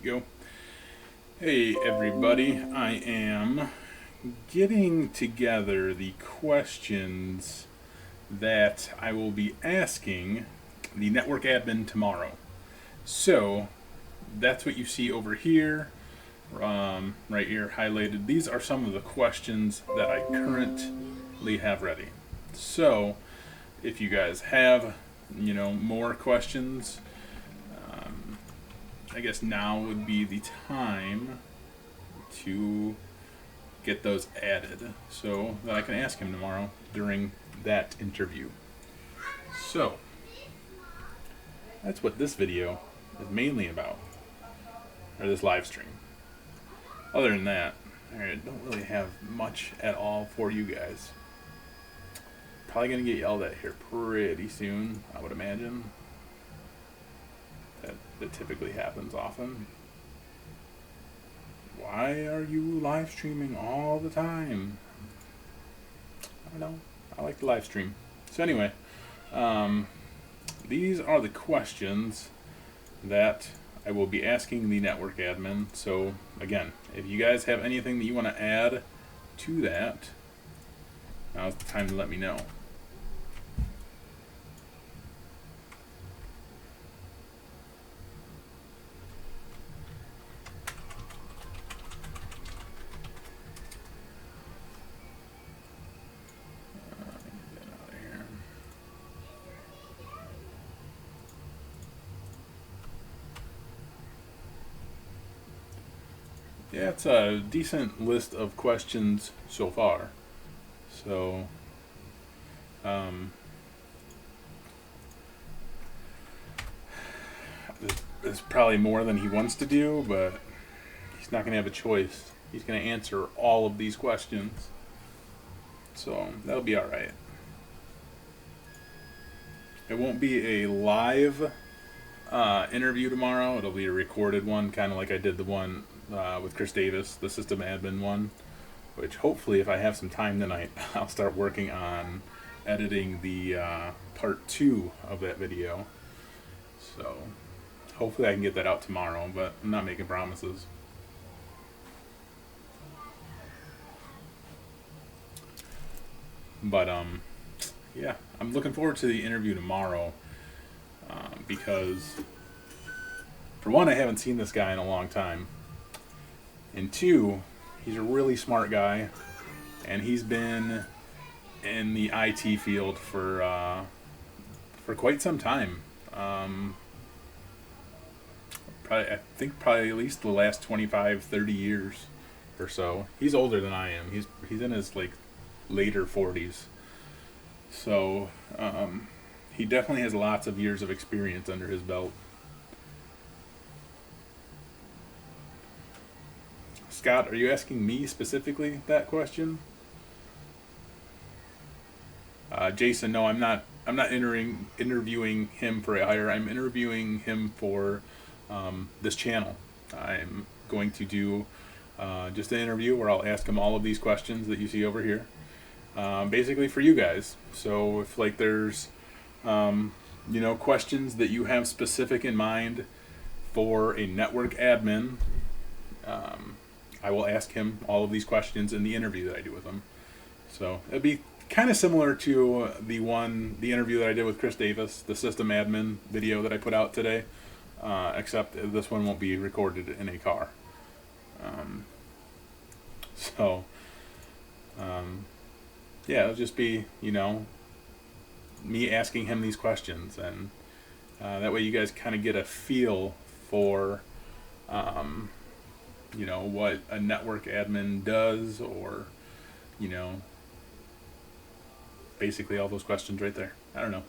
go. Hey everybody, I am getting together the questions that I will be asking the network admin tomorrow. So that's what you see over here, right here highlighted. These are some of the questions that I currently have ready. So if you guys have, more questions, I guess now would be the time to get those added so that I can ask him tomorrow during that interview. So, that's what this video is mainly about, or this live stream. Other than that, I don't really have much at all for you guys. Probably going to get yelled at here pretty soon, I would imagine. That typically happens often. Why are you live streaming all the time? I don't know. I like the live stream. So anyway, these are the questions that I will be asking the network admin. So again, if you guys have anything that you want to add to that, now's the time to let me know. Yeah, it's a decent list of questions so far. So, there's probably more than he wants to do, but he's not going to have a choice. He's going to answer all of these questions. So, that'll be alright. It won't be a live interview tomorrow. It'll be a recorded one, kind of like I did the one with Chris Davis, the system admin one, which hopefully if I have some time tonight, I'll start working on editing the part 2 of that video. So hopefully I can get that out tomorrow, but I'm not making promises. But yeah, I'm looking forward to the interview tomorrow because for one, I haven't seen this guy in a long time, and two, he's a really smart guy, and he's been in the IT field for quite some time. I think probably at least the last 25, 30 years or so. He's older than I am. He's in his later 40s. So he definitely has lots of years of experience under his belt. Scott, are you asking me specifically that question? Jason, no, I'm not. I'm not interviewing him for a hire. I'm interviewing him for this channel. I'm going to do just an interview where I'll ask him all of these questions that you see over here, basically for you guys. So if there's questions that you have specific in mind for a network admin, I will ask him all of these questions in the interview that I do with him. So it'll be kind of similar to the interview that I did with Chris Davis, the system admin video that I put out today, except this one won't be recorded in a car. Yeah, it'll just be, me asking him these questions, and that way you guys kind of get a feel for, what a network admin does, or, basically all those questions right there. I don't know.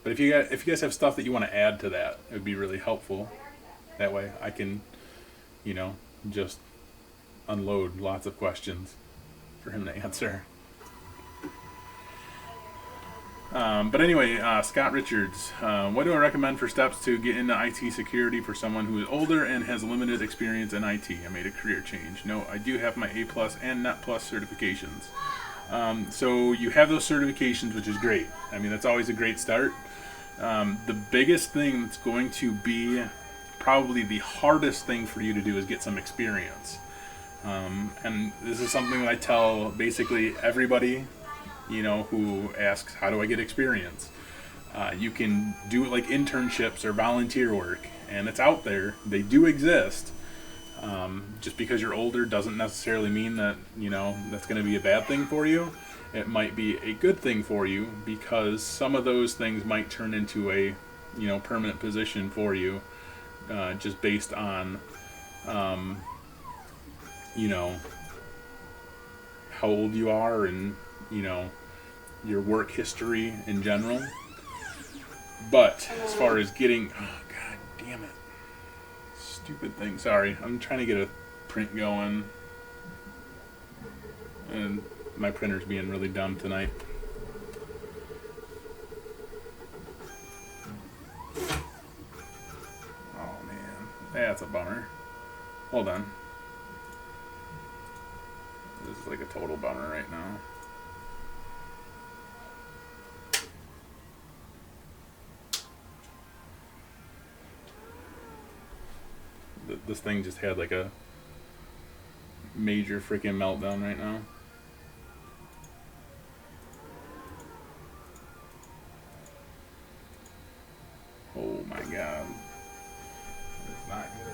But if you guys have stuff that you want to add to that, it would be really helpful. That way I can, just unload lots of questions for him to answer. But anyway, Scott Richards, what do I recommend for steps to get into IT security for someone who is older and has limited experience in IT? I made a career change. No, I do have my A+ and Net+ certifications. So you have those certifications, which is great. I mean, that's always a great start. The biggest thing that's going to be probably the hardest thing for you to do is get some experience. And this is something that I tell basically everybody, who asks, how do I get experience? You can do it like internships or volunteer work, and it's out there. They do exist. Just because you're older doesn't necessarily mean that, that's going to be a bad thing for you. It might be a good thing for you because some of those things might turn into a, permanent position for you, just based on, how old you are and, your work history in general. But as far as getting, oh god damn it, stupid thing. Sorry, I'm trying to get a print going, and my printer's being really dumb tonight. Oh man, that's a bummer. Hold on. This is like a total bummer right now. This thing just had like a major freaking meltdown right now. Oh my god. It's not good.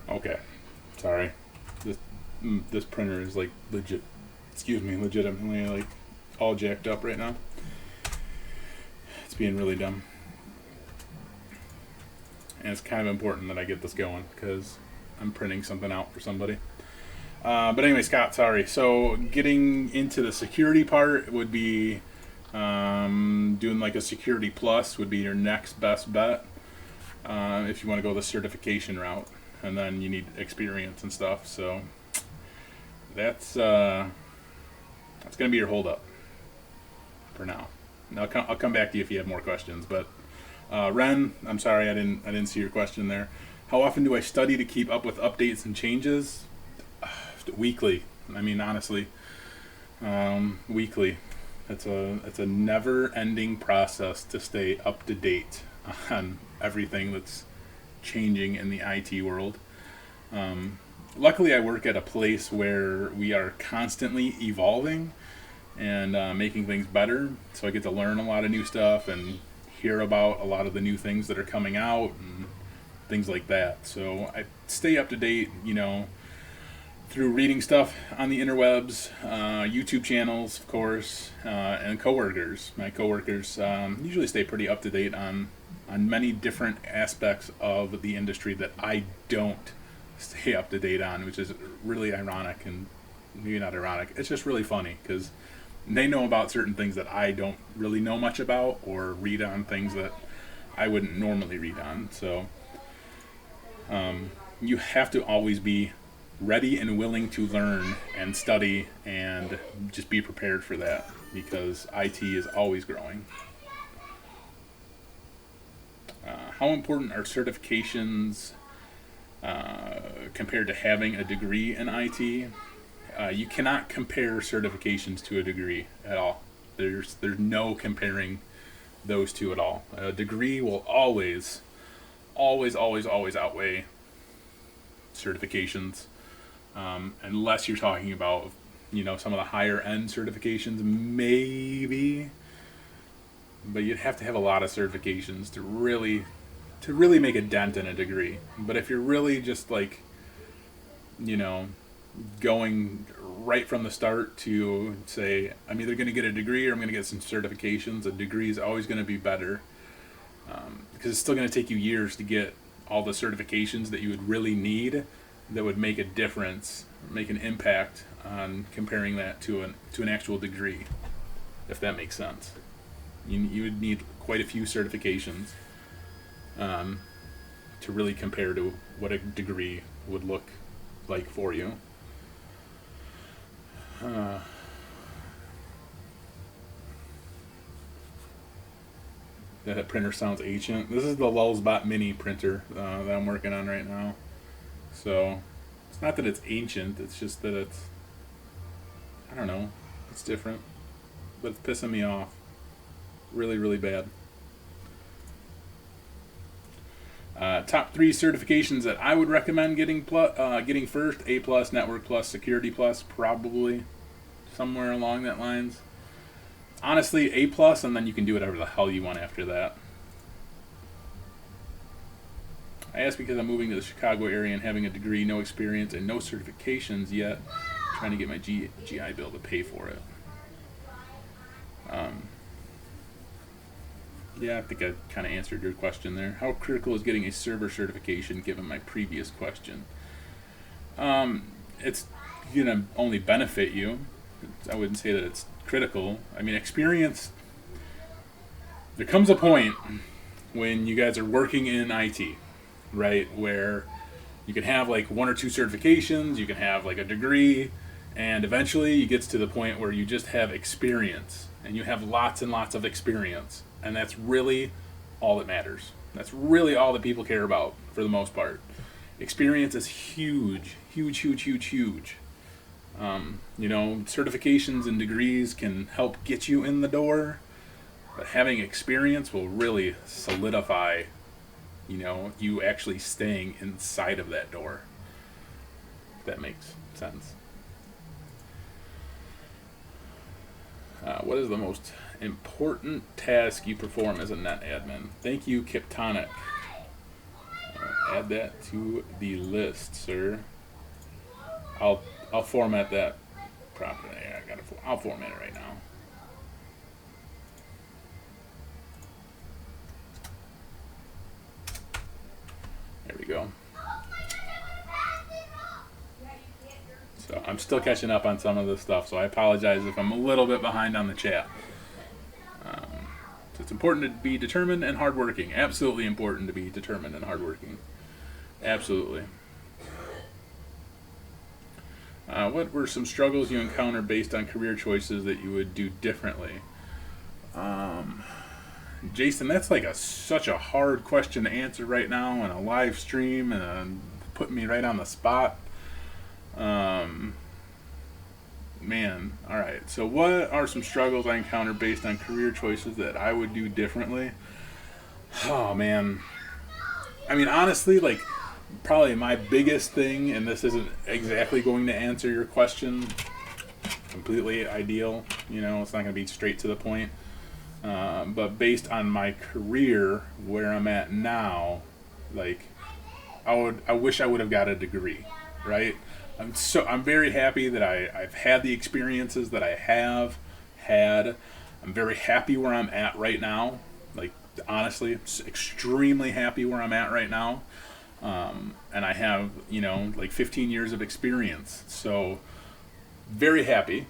Okay, sorry. This printer is like legitimately like all jacked up right now. It's being really dumb, and it's kind of important that I get this going because I'm printing something out for somebody. But anyway, Scott, sorry. So getting into the security part would be doing like a Security Plus would be your next best bet if you want to go the certification route. And then you need experience and stuff. So that's going to be your holdup for now. And I'll come back to you if you have more questions. But Ren, I'm sorry I didn't see your question there. How often do I study to keep up with updates and changes? Weekly. I mean, honestly, weekly. It's a never-ending process to stay up to date on everything that's changing in the IT world. Luckily, I work at a place where we are constantly evolving and making things better, so I get to learn a lot of new stuff and hear about a lot of the new things that are coming out and things like that. So I stay up to date, through reading stuff on the interwebs, YouTube channels, of course, and coworkers. My coworkers usually stay pretty up to date on many different aspects of the industry that I don't stay up to date on, which is really ironic, and maybe not ironic. It's just really funny because they know about certain things that I don't really know much about, or read on things that I wouldn't normally read on. So you have to always be ready and willing to learn and study and just be prepared for that, because IT is always growing. How important are certifications compared to having a degree in IT? You cannot compare certifications to a degree at all. There's no comparing those two at all. A degree will always outweigh certifications, unless you're talking about some of the higher end certifications, maybe. But you'd have to have a lot of certifications to really make a dent in a degree. But if you're really just like, going right from the start to say, I'm either going to get a degree or I'm going to get some certifications, a degree is always going to be better, because it's still going to take you years to get all the certifications that you would really need that would make a difference, make an impact on comparing that to an actual degree, if that makes sense. You would need quite a few certifications to really compare to what a degree would look like for you. That printer sounds ancient. This is the Lulzbot mini printer that I'm working on right now. So it's not that it's ancient, it's just that it's, I don't know, it's different. But it's pissing me off. Really, really bad. Top 3 certifications that I would recommend getting first: A+, Network Plus, Security Plus, probably somewhere along that lines. Honestly, A+, and then you can do whatever the hell you want after that. I ask because I'm moving to the Chicago area and having a degree, no experience, and no certifications yet. Trying to get my GI Bill to pay for it. Yeah, I think I kind of answered your question there. How critical is getting a server certification given my previous question? It's going to only benefit you. I wouldn't say that it's critical. I mean, experience, there comes a point when you guys are working in IT, right, where you can have like 1 or 2 certifications, you can have like a degree, and eventually it gets to the point where you just have experience, and you have lots and lots of experience, and that's really all that matters. That's really all that people care about for the most part. Experience is huge, huge, huge, huge, huge. Certifications and degrees can help get you in the door, but having experience will really solidify, you actually staying inside of that door. If that makes sense. What is the most important task you perform as a net admin? Thank you, Kiptonic. Add that to the list, sir. I'll format that properly. I'll format it right now. There we go. So I'm still catching up on some of this stuff, so I apologize if I'm a little bit behind on the chat. So it's important to be determined and hardworking. Absolutely important to be determined and hardworking. Absolutely. What were some struggles you encountered based on career choices that you would do differently? Jason, that's like such a hard question to answer right now in a live stream and putting me right on the spot. Man, alright. So what are some struggles I encountered based on career choices that I would do differently? Oh, man. I mean, honestly, like, probably my biggest thing, and this isn't exactly going to answer your question completely ideal, it's not going to be straight to the point, but based on my career, where I'm at now, like, I wish I would have got a degree, right? I'm very happy that I've had the experiences that I have had. I'm very happy where I'm at right now. Like, honestly, extremely happy where I'm at right now. And I have, like 15 years of experience. So, very happy.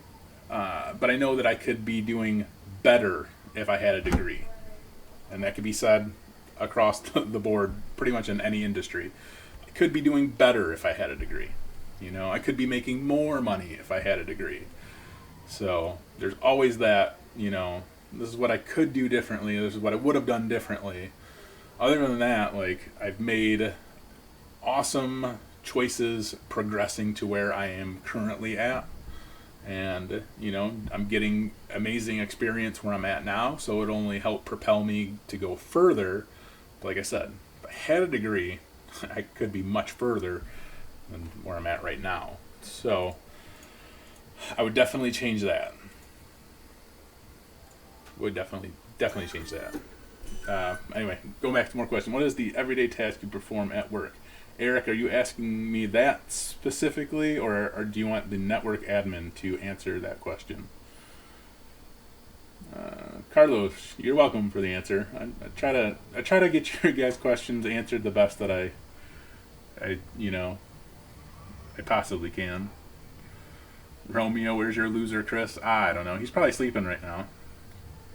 But I know that I could be doing better if I had a degree. And that could be said across the board, pretty much in any industry. I could be doing better if I had a degree. I could be making more money if I had a degree. So, there's always that, this is what I could do differently. This is what I would have done differently. Other than that, like, I've made awesome choices progressing to where I am currently at. And, I'm getting amazing experience where I'm at now, so it only helped propel me to go further. But like I said, if I had a degree, I could be much further than where I'm at right now. So, I would definitely change that. Would definitely change that. Anyway, going back to more questions. What is the everyday task you perform at work? Eric, are you asking me that specifically, or do you want the network admin to answer that question? Carlos, you're welcome for the answer. I try to get your guys' questions answered the best that I possibly can. Romeo, where's your loser, Chris? I don't know. He's probably sleeping right now.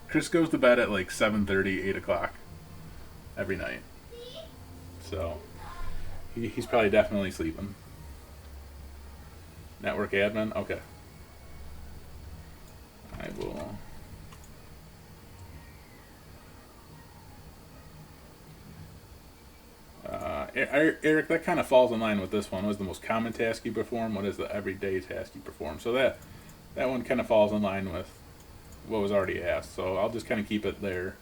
Chris goes to bed at like 7:30, 8 o'clock every night. So, he's probably definitely sleeping. Network admin? Okay. I will... Eric, that kind of falls in line with this one. What is the most common task you perform? What is the everyday task you perform? So that one kind of falls in line with what was already asked. So I'll just kind of keep it there.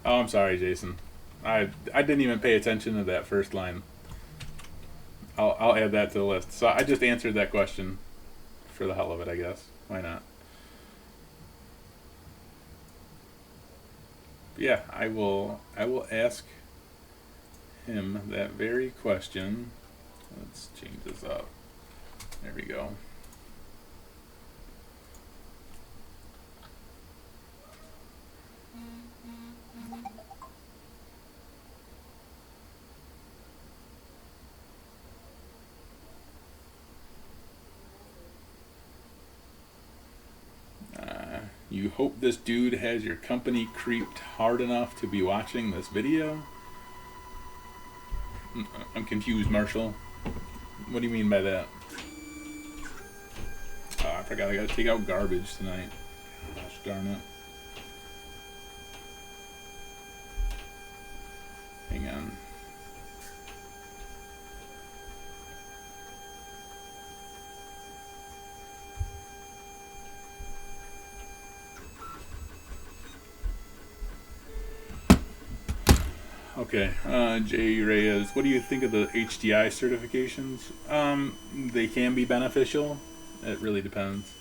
Oh, I'm sorry, Jason. I didn't even pay attention to that first line. I'll add that to the list. So I just answered that question for the hell of it, I guess. Why not? Yeah, I will ask him that very question. Let's change this up. There we go. You hope this dude has your company creeped hard enough to be watching this video? I'm confused, Marshall. What do you mean by that? Oh, I forgot I gotta take out garbage tonight. Gosh darn it. Hang on. Okay, Jay Reyes, what do you think of the HDI certifications? They can be beneficial. It really depends.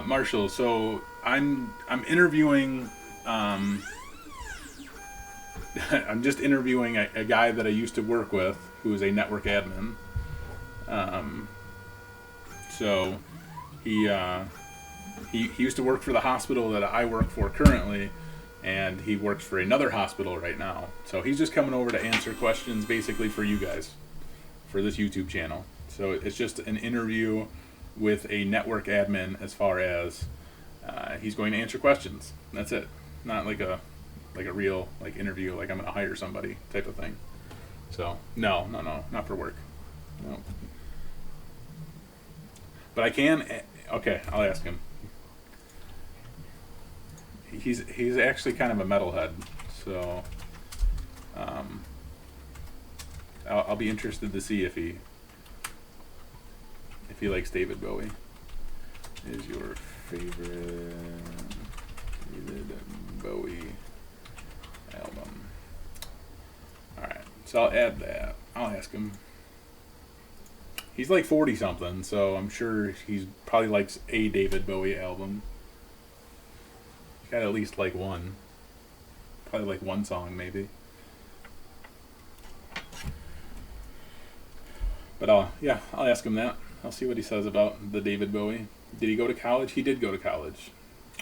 Marshall, so I'm interviewing. I'm just interviewing a guy that I used to work with, who is a network admin. So he used to work for the hospital that I work for currently, and he works for another hospital right now. So he's just coming over to answer questions, basically for you guys, for this YouTube channel. So it's just an interview with a network admin, as far as he's going to answer questions. That's it. Not like a real interview, like I'm gonna hire somebody type of thing. So no, not for work. No. But I can. Okay, I'll ask him. He's actually kind of a metalhead, so I'll be interested to see if he likes David Bowie. Is your favorite David Bowie album? Alright, so I'll add that. I'll ask him. He's like 40 something, so I'm sure he's probably likes a David Bowie album. He's got at least like one. Probably like one song, maybe. But yeah, I'll ask him that. I'll see what he says about the David Bowie. Did he go to college? He did go to college.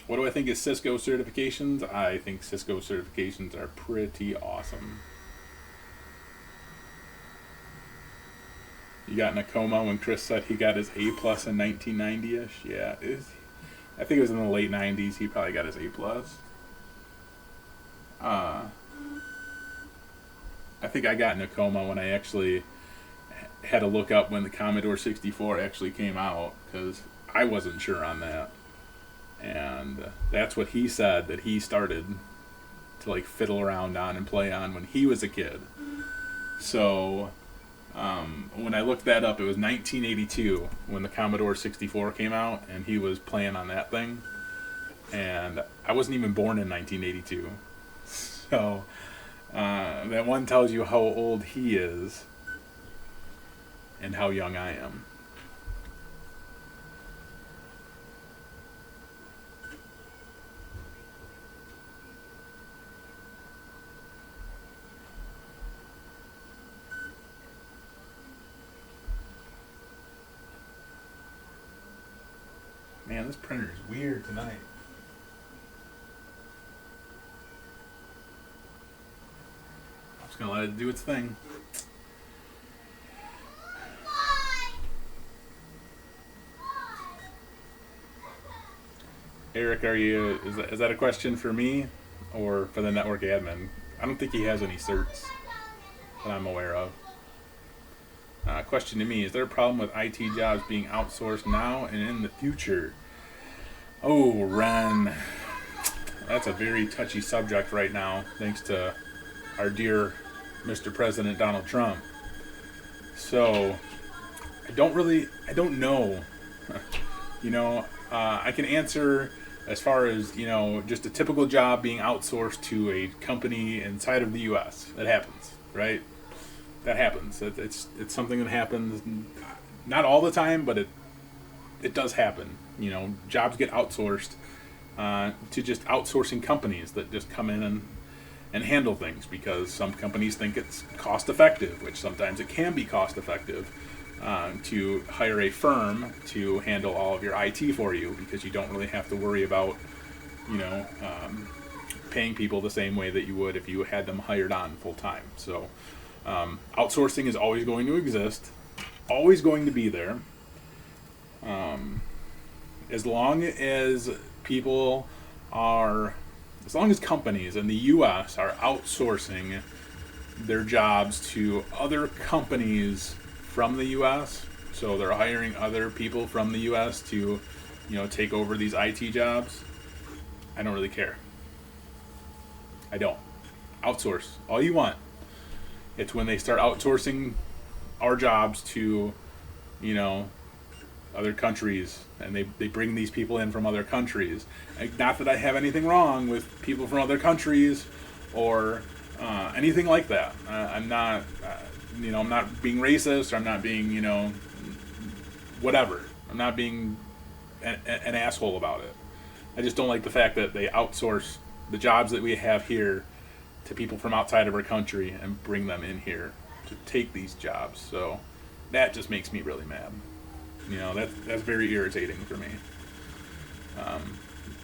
What do I think is Cisco certifications? I think Cisco certifications are pretty awesome. You got in a coma when Chris said he got his A plus in 1990-ish. Yeah, I think it was in the late 90s. He probably got his A plus. I think I got in a coma when I actually had to look up when the Commodore 64 actually came out, because I wasn't sure on that. And that's what he said that he started to like fiddle around on and play on when he was a kid. So when I looked that up, it was 1982 when the Commodore 64 came out, and he was playing on that thing. And I wasn't even born in 1982. So that one tells you how old he is and how young I am. Man, this printer is weird tonight. just gonna let it do its thing. Eric, is that a question for me or for the network admin? I don't think he has any certs that I'm aware of. Question to me, is there a problem with IT jobs being outsourced now and in the future? Oh, Ren, that's a very touchy subject right now, thanks to our dear Mr. President Donald Trump. So, I don't know. I can answer as far as, just a typical job being outsourced to a company inside of the U.S. That happens, right? That happens. It's something that happens, not all the time, but it does happen. Jobs get outsourced to just outsourcing companies that just come in and handle things because some companies think it's cost effective, which sometimes it can be cost effective to hire a firm to handle all of your IT for you because you don't really have to worry about, paying people the same way that you would if you had them hired on full time. So outsourcing is always going to exist, always going to be there. As long as companies in the U.S. are outsourcing their jobs to other companies from the U.S., so they're hiring other people from the U.S. to, take over these IT jobs, I don't really care. I don't. Outsource all you want. It's when they start outsourcing our jobs to, other countries, and they bring these people in from other countries. Not that I have anything wrong with people from other countries or anything like that. I'm not, I'm not being racist, or I'm not being, whatever. I'm not being an asshole about it. I just don't like the fact that they outsource the jobs that we have here to people from outside of our country and bring them in here to take these jobs. So that just makes me really mad. That's very irritating for me.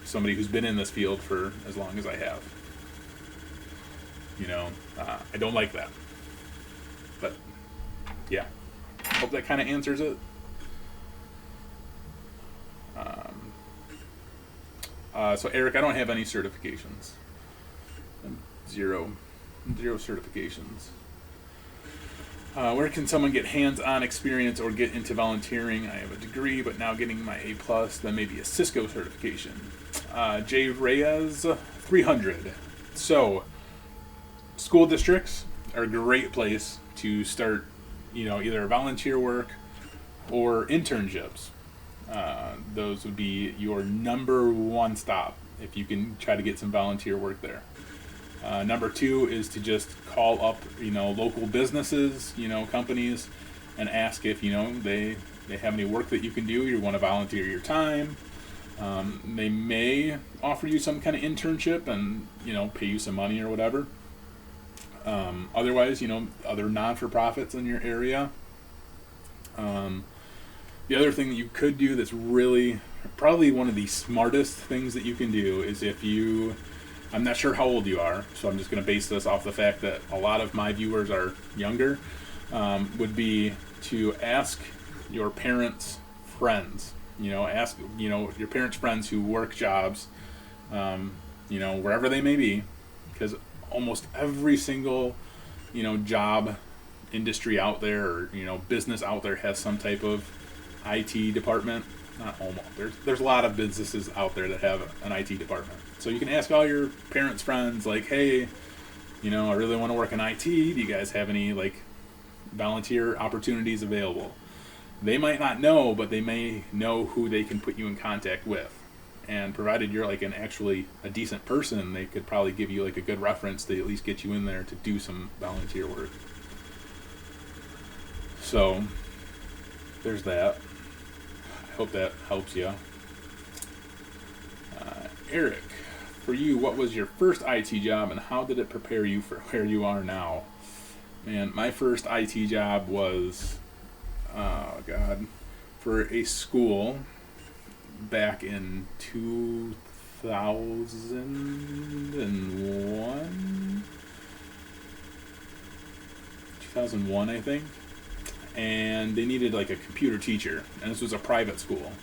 Somebody who's been in this field for as long as I have. I don't like that. But, yeah. Hope that kind of answers it. So Eric, I don't have any certifications. Zero certifications. Where can someone get hands-on experience or get into volunteering? I have a degree, but now getting my A+, then maybe a Cisco certification. J. Reyes, 300. So, school districts are a great place to start, either volunteer work or internships. Those would be your number one stop if you can try to get some volunteer work there. Number two is to just call up, local businesses, companies, and ask if, they have any work that you can do. You want to volunteer your time. They may offer you some kind of internship and, pay you some money or whatever. Otherwise, other non-for-profits in your area. The other thing that you could do that's really probably one of the smartest things that you can do is I'm not sure how old you are, so I'm just going to base this off the fact that a lot of my viewers are younger, would be to ask your parents' friends, ask, your parents' friends who work jobs, wherever they may be, because almost every single, job industry out there or, business out there has some type of IT department. Not almost. There's a lot of businesses out there that have an IT department. So you can ask all your parents' friends, like, hey, I really want to work in IT. Do you guys have any, volunteer opportunities available? They might not know, but they may know who they can put you in contact with. And provided you're, a decent person, they could probably give you, a good reference to at least get you in there to do some volunteer work. So, there's that. I hope that helps you. Eric, for you, what was your first IT job and how did it prepare you for where you are now? Man, my first IT job was, for a school back in 2001. 2001, I think, and they needed like a computer teacher, and this was a private school,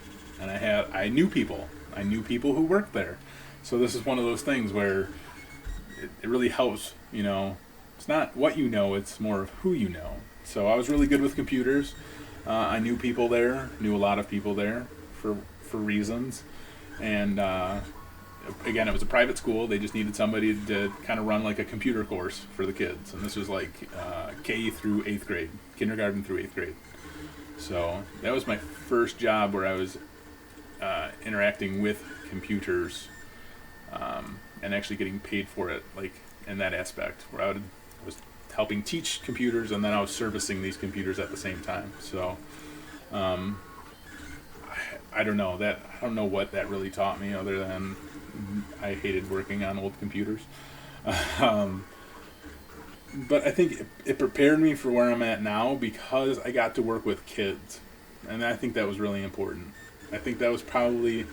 and I knew people who worked there, so this is one of those things where it really helps. It's not what you know, it's more of who you know. So I was really good with computers. I knew people there, knew a lot of people there for reasons, and again, it was a private school. They just needed somebody to kind of run like a computer course for the kids, and this was like K through 8th grade, kindergarten through 8th grade. So that was my first job where I was interacting with computers and actually getting paid for it, like in that aspect, where I was helping teach computers, and then I was servicing these computers at the same time. So I don't know what that really taught me, other than I hated working on old computers. But I think it prepared me for where I'm at now, because I got to work with kids, and I think that was really important. I think that was probably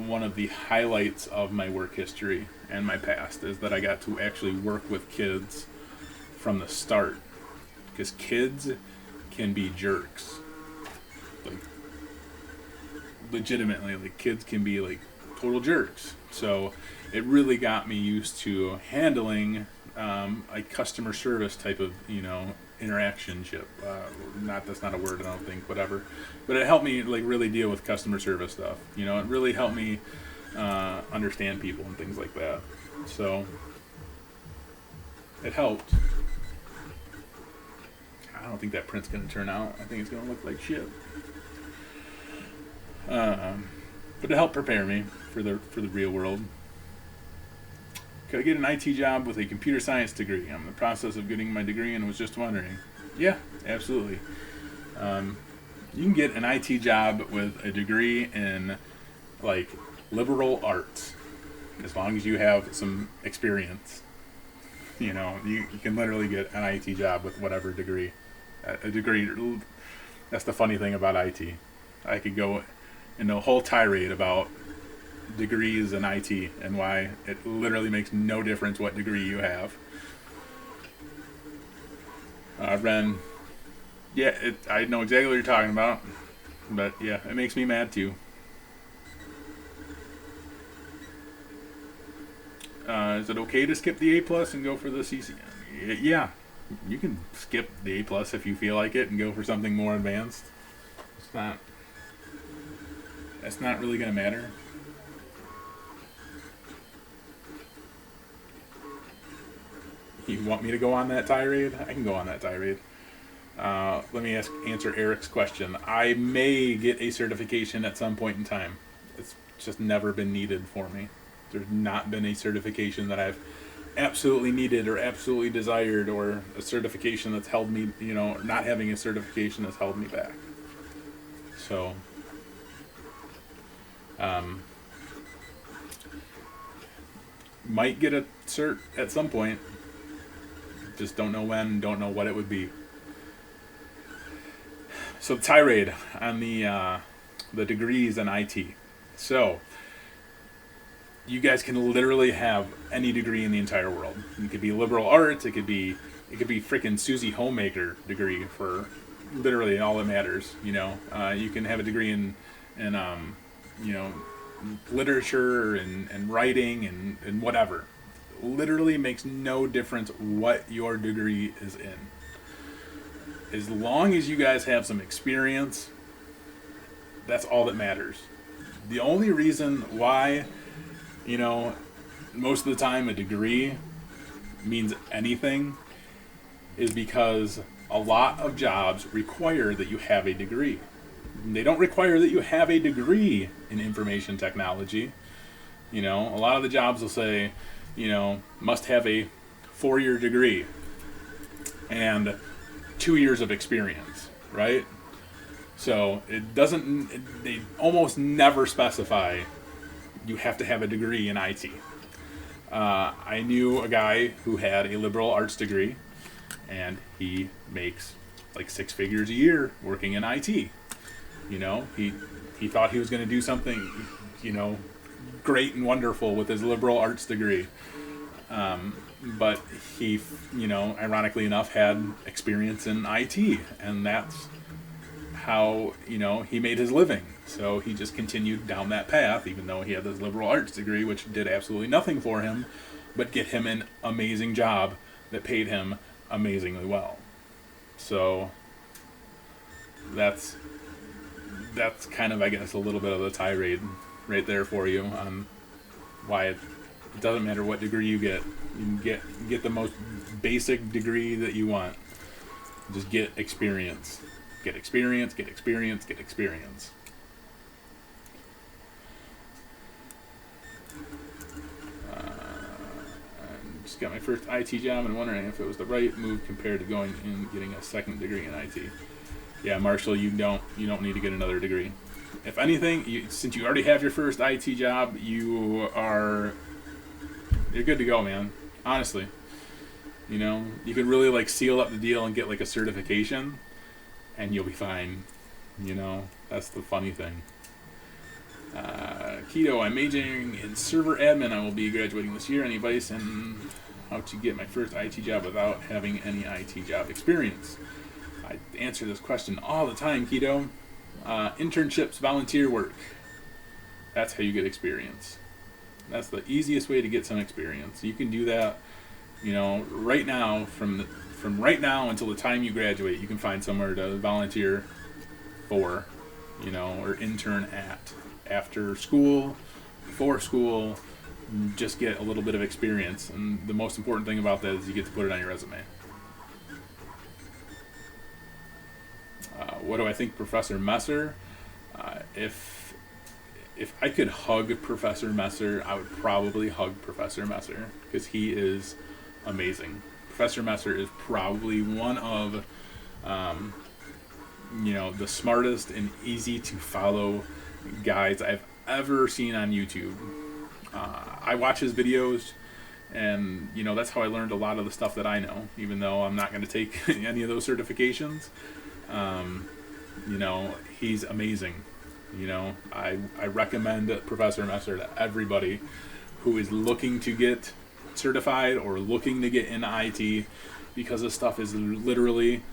one of the highlights of my work history and my past, is that I got to actually work with kids from the start, because kids can be jerks, like legitimately, like kids can be like total jerks. So it really got me used to handling a customer service type of interactionship. That's not a word, I don't think, whatever, but it helped me like really deal with customer service stuff. It really helped me understand people and things like that. So it helped. I don't think that print's going to turn out. I think it's going to look like shit. But it helped prepare me for the real world. Could I get an IT job with a computer science degree? I'm in the process of getting my degree and was just wondering. Yeah, absolutely. You can get an IT job with a degree in like liberal arts, as long as you have some experience. You can literally get an IT job with whatever degree. A degree. That's the funny thing about IT. I could go into a whole tirade about degrees in IT and why it literally makes no difference what degree you have. Ren, yeah, I know exactly what you're talking about, but yeah, it makes me mad too. Is it okay to skip the A+ and go for the CC? Yeah, you can skip the A+ if you feel like it and go for something more advanced. That's not really going to matter. You want me to go on that tirade? I can go on that tirade. Let me answer Eric's question. I may get a certification at some point in time. It's just never been needed for me. There's not been a certification that I've absolutely needed or absolutely desired, or a certification that's held me, not having a certification that's held me back. So, might get a cert at some point. Just don't know when, don't know what it would be. So tirade on the degrees in IT. So you guys can literally have any degree in the entire world. It could be liberal arts. It could be freaking Susie Homemaker degree for literally all that matters. You can have a degree in literature and writing and whatever. Literally makes no difference what your degree is in. As long as you guys have some experience, that's all that matters. The only reason why, most of the time a degree means anything is because a lot of jobs require that you have a degree. They don't require that you have a degree in information technology. A lot of the jobs will say, must have a 4-year degree and 2 years of experience, right? So they almost never specify you have to have a degree in IT. I knew a guy who had a liberal arts degree, and he makes like 6 figures a year working in IT. He thought he was going to do something, great and wonderful with his liberal arts degree. but he, ironically enough, had experience in IT, and that's how, he made his living. So he just continued down that path, even though he had this liberal arts degree, which did absolutely nothing for him, but get him an amazing job that paid him amazingly well. So that's kind of, I guess, a little bit of the tirade right there for you on why it doesn't matter what degree you get. You can get the most basic degree that you want. Just get experience. Get experience, get experience, get experience. I just got my first IT job and wondering if it was the right move compared to going and getting a second degree in IT. Yeah, Marshall, you don't need to get another degree. If anything, since you already have your first IT job, you're good to go, man. Honestly, you can really like seal up the deal and get like a certification, and you'll be fine. That's the funny thing. Keto, I'm majoring in server admin. I will be graduating this year. Any advice on how to get my first IT job without having any IT job experience? I answer this question all the time, Keto. Internships, volunteer work. That's how you get experience. That's the easiest way to get some experience. You can do that, right now, from right now until the time you graduate. You can find somewhere to volunteer for, or intern at. After school, before school, just get a little bit of experience. And the most important thing about that is you get to put it on your resume. What do I think Professor Messer? If I could hug Professor Messer, I would probably hug Professor Messer because he is amazing. Professor Messer is probably one of, the smartest and easy to follow guys I've ever seen on YouTube. I watch his videos, and that's how I learned a lot of the stuff that I know, even though I'm not going to take any of those certifications. He's amazing. I recommend Professor Messer to everybody who is looking to get certified or looking to get into IT, because this stuff is literally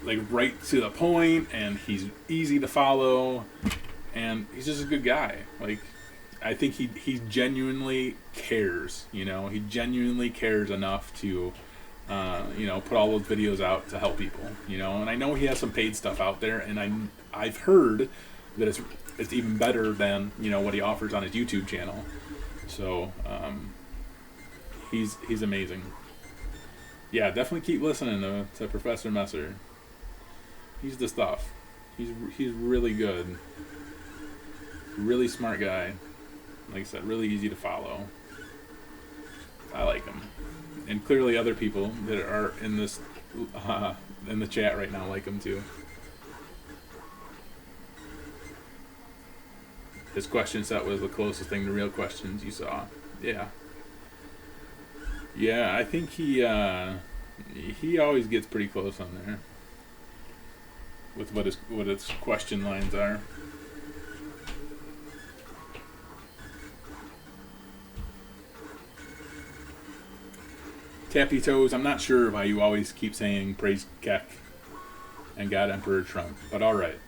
like right to the point, and he's easy to follow, and he's just a good guy. Like, I think he genuinely cares. He genuinely cares enough to put all those videos out to help people. And I know he has some paid stuff out there, and I've heard that it's even better than what he offers on his YouTube channel. So he's amazing. Yeah, definitely keep listening to Professor Messer. He's the stuff. He's really good. Really smart guy. Like I said, really easy to follow. I like him. And clearly other people that are in this in the chat right now like him too. His question set was the closest thing to real questions you saw. Yeah. Yeah, I think he always gets pretty close on there with what his question lines are. Tappy Toes, I'm not sure why you always keep saying praise Keck and God Emperor Trump, but alright.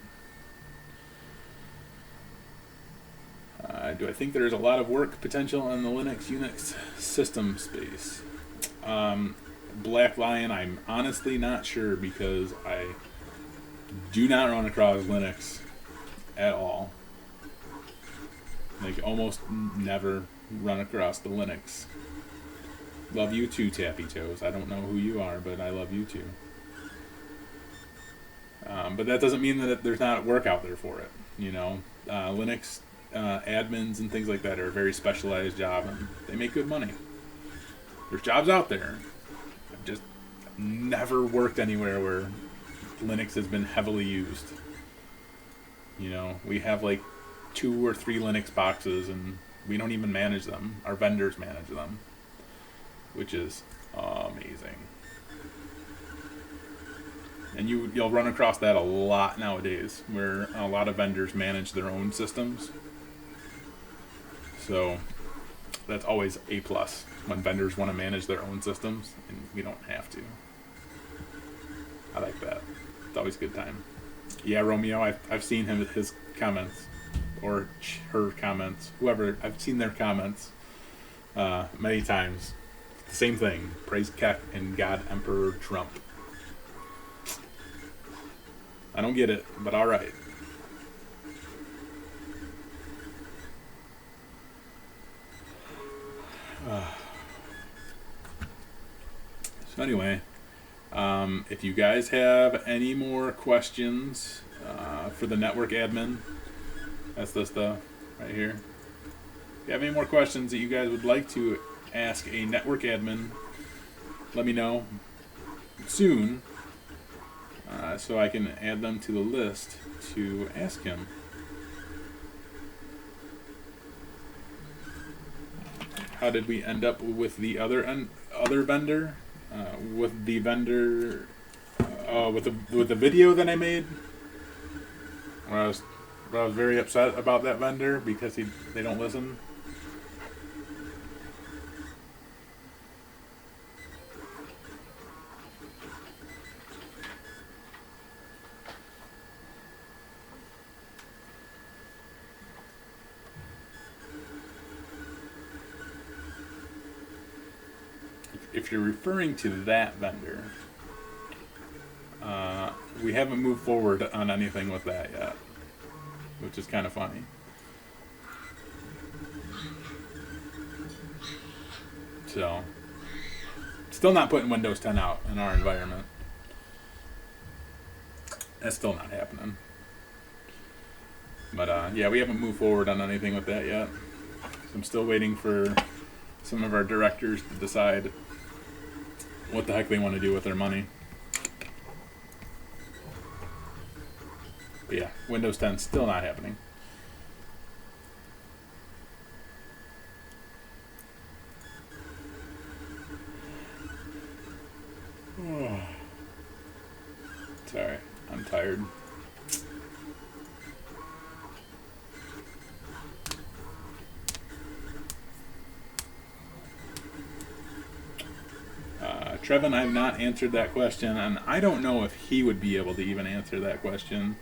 Do I think there's a lot of work potential in the Linux Unix system space? Black Lion, I'm honestly not sure, because I do not run across Linux at all. Like, almost never run across the Linux. Love you too, Tappy Toes. I don't know who you are, but I love you too. But that doesn't mean that there's not work out there for it. Linux admins and things like that are a very specialized job, and they make good money. There's jobs out there. I've just never worked anywhere where Linux has been heavily used. We have like 2 or 3 Linux boxes, and we don't even manage them. Our vendors manage them, which is amazing. And you'll run across that a lot nowadays, where a lot of vendors manage their own systems. So that's always a plus. when vendors want to manage their own systems and we don't have to. I like that. It's always a good time. Yeah, Romeo, I've seen his comments, or her comments, whoever, I've seen their comments many times. The same thing. Praise Keck and God Emperor Trump. I don't get it, but alright. So anyway, if you guys have any more questions for the network admin, that's this stuff right here. If you have any more questions that you guys would like to ask a network admin, let me know soon so I can add them to the list to ask him. How did we end up with the other vendor? With the vendor, with the video that I made, where I was very upset about that vendor because they don't listen. If you're referring to that vendor, we haven't moved forward on anything with that yet, which is kind of funny. So, still not putting Windows 10 out in our environment. That's still not happening. But yeah, we haven't moved forward on anything with that yet. So I'm still waiting for some of our directors to decide what the heck they want to do with their money. But yeah, Windows 10 still not happening. Sorry, I'm tired. Trevin, I have not answered that question, and I don't know if he would be able to even answer that question.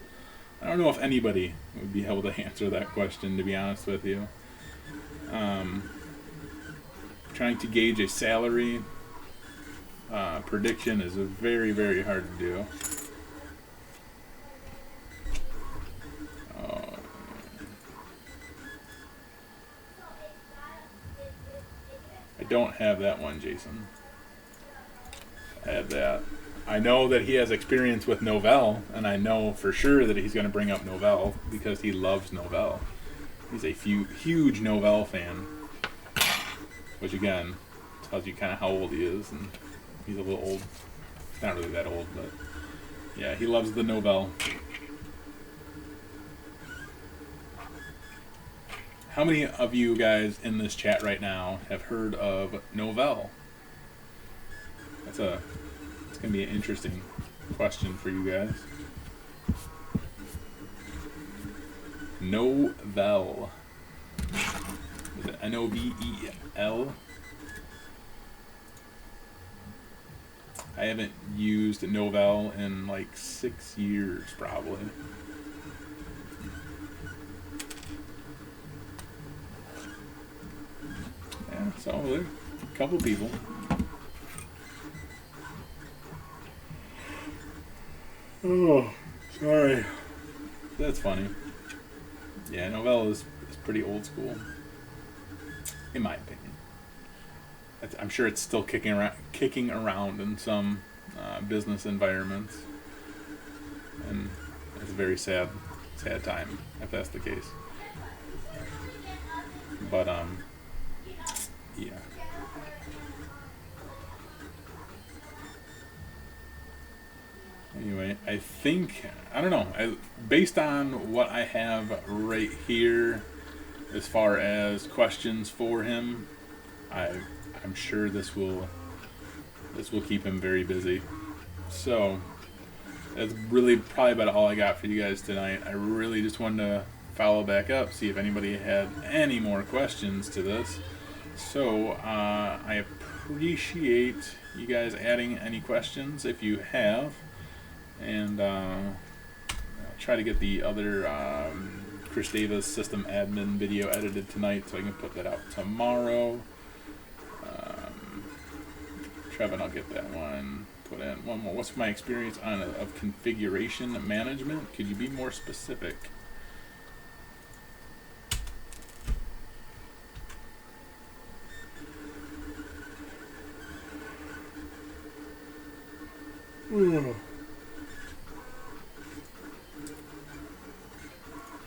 I don't know if anybody would be able to answer that question, to be honest with you. Trying to gauge a salary prediction is very, very hard to do. I don't have that one, Jason. I have that. I know that he has experience with Novell, and I know for sure that he's going to bring up Novell because he loves Novell. He's a huge Novell fan, which again tells you kind of how old he is, and he's a little old. He's not really that old, but yeah, he loves the Novell. How many of you guys in this chat right now have heard of Novell? It's going to be an interesting question for you guys. Novell. Is it N-O-V-E-L? I haven't used Novell in like 6 years, probably. Yeah, so there's a couple people. Oh, sorry. That's funny. Yeah, Novell is pretty old school, in my opinion. I'm sure it's still kicking around in some business environments, and it's a very sad time if that's the case. But yeah. Anyway, I think, I don't know, based on what I have right here as far as questions for him, I'm sure this will keep him very busy. So that's really probably about all I got for you guys tonight. I really just wanted to follow back up, see if anybody had any more questions to this. So I appreciate you guys adding any questions if you have, and I'll try to get the other Chris Davis system admin video edited tonight so I can put that out tomorrow. Trevin, I'll get that one put in. One more. What's my experience of configuration management? Could you be more specific?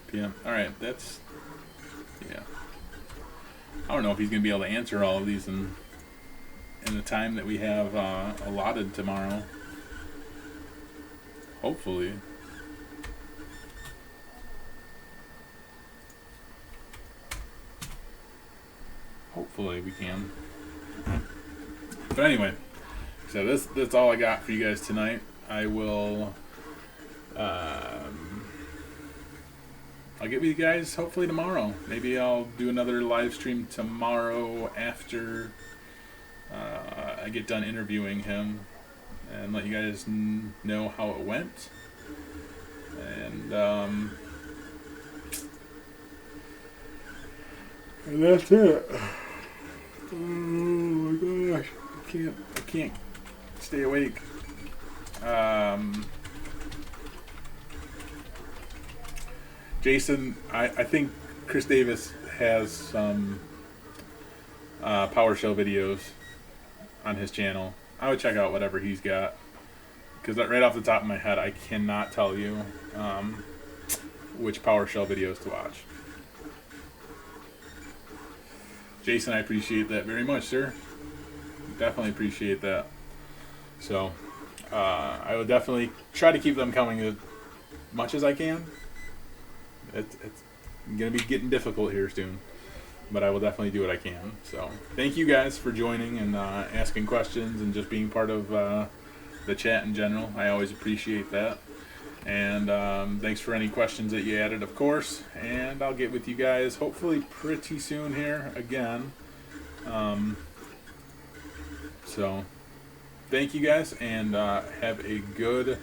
PM. All right, that's yeah. I don't know if he's gonna be able to answer all of these in the time that we have allotted tomorrow. Hopefully. Hopefully we can. But anyway, so that's all I got for you guys tonight. I will. I'll get with you guys hopefully tomorrow. Maybe I'll do another live stream tomorrow after I get done interviewing him and let you guys know how it went. And that's it. Oh my gosh, I can't stay awake. Jason, I think Chris Davis has some PowerShell videos on his channel. I would check out whatever he's got, because right off the top of my head, I cannot tell you which PowerShell videos to watch. Jason, I appreciate that very much, sir. Definitely appreciate that. So, I will definitely try to keep them coming as much as I can. It's going to be getting difficult here soon, but I will definitely do what I can. So, thank you guys for joining and asking questions and just being part of the chat in general. I always appreciate that. And thanks for any questions that you added, of course. And I'll get with you guys hopefully pretty soon here again. So, thank you guys, and have a good